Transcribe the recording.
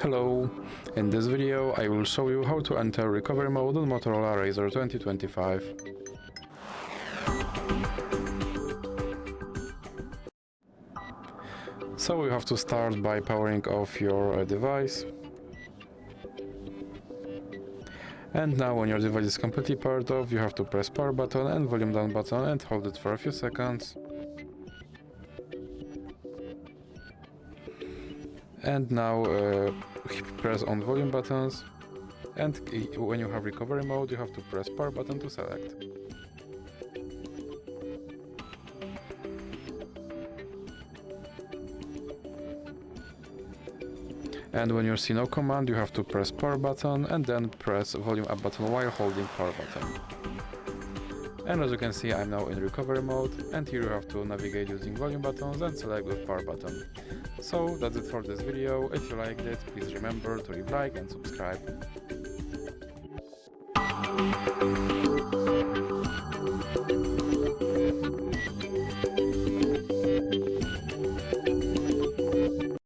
Hello! In this video I will show you how to enter recovery mode on Motorola Razr 2025. So you have to start by powering off your device. And now when your device is completely powered off, you have to press power button and volume down button and hold it for a few seconds. And now press on volume buttons, and when you have recovery mode you have to press power button to select. And when you see no command you have to press power button and then press volume up button while holding power button. And as you can see, I'm now in recovery mode, and here you have to navigate using volume buttons and select with power button. So that's it for this video. If you liked it, please remember to leave a like and subscribe.